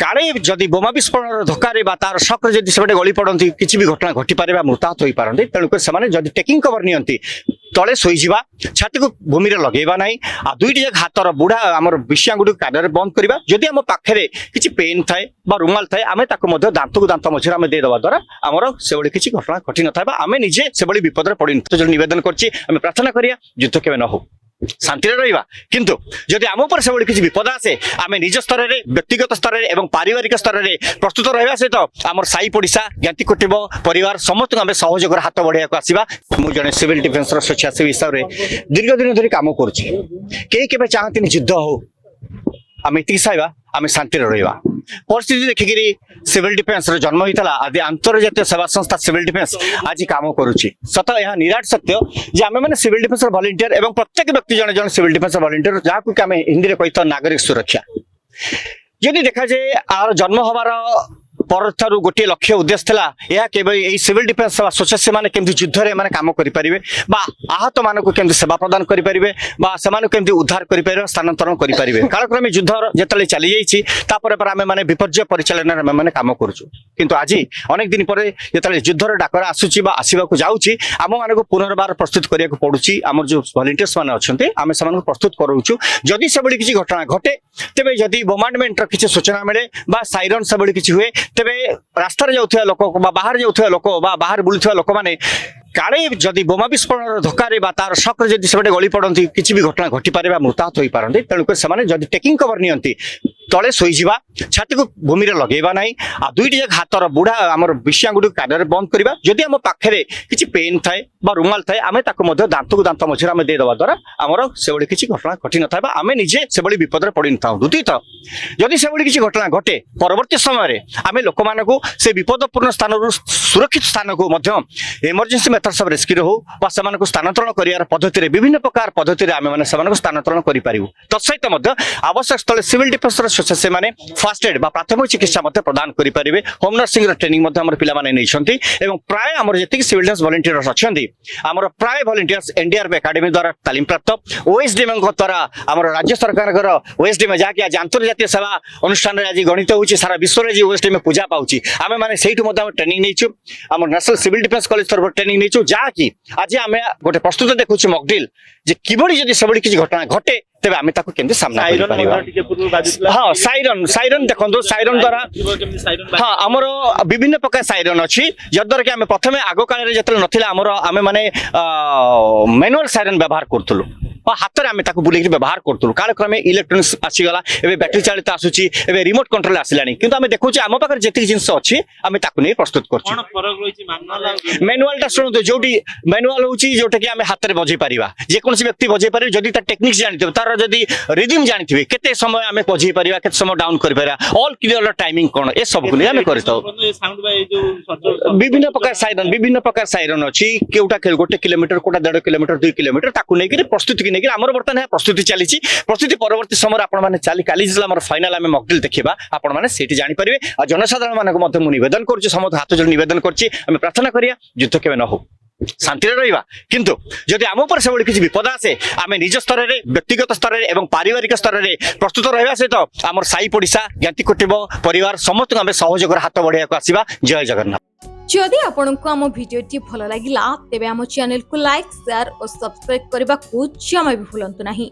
काले जदि बोमा विस्फोरण धक्का तार शक जदि से गली पड़ती किसी भी घटना घटी पारे मृताहत हो पारती तेणुक से टेकिंग कवर नियंती तले शोईजा छाती को भूमि लगेगा ना आ दुईटी जगह हाथर बुढ़ा आम विषांगुड़ी कान बंद करवा जदि आम पाखे किसी पेन थाए रुमाल थाए आम दांत को दांत मझे आम देदेवा द्वारा आमर से किसी घटना घटी न था आम निजे से विपद पड़ी नवेदन कर प्रार्थना करिया युद्ध केवे न हो शांति रहा किंतु जदि आम पर से किसी विपद आसे आम निज स्तर में व्यक्तिगत स्तर में पारिवारिक स्तर में प्रस्तुत रहा सहित आम साई पड़िशा ज्ञाति कुटुंब परिवार समस्त आम सहयोग हाथ बढ़िया आसवा मुझे जड़े सिविल डिफेन्स स्वेच्छासेवी हिसाब से दीर्घ दिन धरी कम कर चाहती युद्ध हो आम ये सहायवा आम शांति रहा परिस्थिति देखिक सिविल डिफेन्स जन्म होता आदि अंतर्जातीय सेवा संस्था सिविल डिफेन्स आज काम करुच्ची सत यह निराट सत्य जे आम मैंने सिविल डिफेन्स वॉलंटियर एवं प्रत्येक व्यक्ति जन जन सिविल डिफेन्स वॉलंटियर जहाँ आम हिंदी में कही नागरिक सुरक्षा जदि देखा जाए आर जन्म हबार पर गोटे लक्ष्य उद्देश्य था यह केवल यही सिविल डिफेन्स स्वच्छासी मैंने केमती युद्ध में कम करेंगे आहत मानक केमती सेवा प्रदान करेंगे केमती उद्धार कर स्थानांतरण करेंगे कालक्रमे युद्ध जो चली जापर आम मैंने विपर्य परिचालन में मैंने कम करुचु किंतु आज अनेक दिन पर जो युद्धर डाकरा आसूची आसवाक जाऊँगी आम मानक पुनर्बार प्रस्तुत करने पड़ुची आम जो वॉलंटियर्स मैंने अच्छा आम से प्रस्तुत करूँ जदि से किसी घटना घटे तेज जदि बोमांडमेंटर किसी सूचना मिले साइरन से किसी हुए तेरे रास्तार जाऊा लोक बाहर जाऊा लोक बाहर बुलूवा लोक मैंने काले जदि बोमा विस्फोरण धक्का तार शक जदि से गली पड़ती किसी भी घटना घटी पारे मृताहत हो पारती तेणुक से टेकिंग कवर नियंती तले शोईजा छाती को भूमि लगेगा ना आ दुईटी जगह हाथर बुढ़ा आम विषांगुड़ी कान बंद करवा जदि आम पाखे किसी पेन थाए रुमाल थाए आम दांत को दांत मझे आम देदेवा द्वारा आमर से किसी घटना घटी न था आम निजे से विपद पड़ी न था द्वितीयत जदि से किसी घटना घटे परवर्ती समय आम लोक मानू से विपदपूर्ण स्थान सुरक्षित स्थान को इमरजेंसी मेथड्स ऑफ रेस्क्यू हो स्थानांतरण कर पद्धति विभिन्न प्रकार पद्धति आम मैंने स्थानांतरण करूँ तत्सहित आवश्यक स्थल सिविल डिफेन्स स्वच्छासेवी मैंने फास्ट एड प्राथमिक चिकित्सा प्रदान करेंगे होम नर्सिंग ट्रेनिंग पाने प्राय आम जी सिविल डिफेन्स वॉलंटियर्स अच्छा आमर प्राय वॉलंटियर्स एनडीआरएफ एकेडमी द्वारा तालीम प्राप्त ओएसडीएम द्वारा आम राज्य सरकार ओएसडीएम जहाँकि आज अंतर्जातीय सेवा अनुष्ठान आज गणित हो सारा विश्व में ओएसडीएम पूजा पाऊँच आम मैंने से ट्रेनिंग नहीं आम नेशनल सिविल डिफेन्स कॉलेज तरफ ट्रेनिंग नहीं जहाँकि आज आम गोटे प्रस्तुत देखुचे मॉकड्रिल जे किभली जदि से किसी घटना घटे तेज आम केमती सामना हाँ साइरन साइरन देखो साइरन द्वारा हाँ आमर विभिन्न प्रकार साइरन अच्छी जद्वारा कि आम प्रथम आग काल जो ना आमर आम मैंने मैनुअल साइरन व्यवहार करूँ हाथ में आम बुले व्यवहार करूँ कालक्रमे इलेक्ट्रोनिक्स आसीगला एवं बैटेरी चालित आसूची रिमोट कंट्रोल आसला किंतु आम देखुचे आम पाखे जी जिन अच्छी आम नहीं प्रस्तुत कर मैनुआल शुणु जो मैनुआल हूँ जोटा कि आम हाथ में बजे पार जेकोसी व्यक्ति बजे पारे जदि टेक्निक्स जानी तार जदि रिदिम जानी केते समय आम बजे पार के समय डाउन कर ऑल क्लियर टाइमिंग कौन ए सब को आम कर विभिन्न प्रकार साइरन अच्छी केउटा गोटे किलोमीटर कोटा 1.5 किलोमीटर 2 किलोमीटर ताकू नहीं प्रस्तुति नहीं आमर बर्तमान प्रस्तुति चली प्रस्तुति परवर्ती समय आपने काली फाइनाल आम मॉकड्रिल देखा आपने से जानीपारे आ जनसाधारण मानक नवेदन कर समस्त हाथ जोड़ नवेदन कर प्रार्थना करिया युद्ध केवे न हो शांति रहा किंतु जदि आम पर से किसी विपद आसे आम निज स्तर में व्यक्तिगत स्तर में पारिवारिक स्तर में प्रस्तुत रहा सहित आम साई पड़िशा ज्ञाति कुटुंब परिवार समस्त आम सहयोग हाथ बढ़िया आसवा जय जगन्नाथ। जदि आपंक आम भिडी भल लगा तेब आम चैनल को लाइक शेयर और सब्सक्राइब करने को जमा भी भूलु नहीं।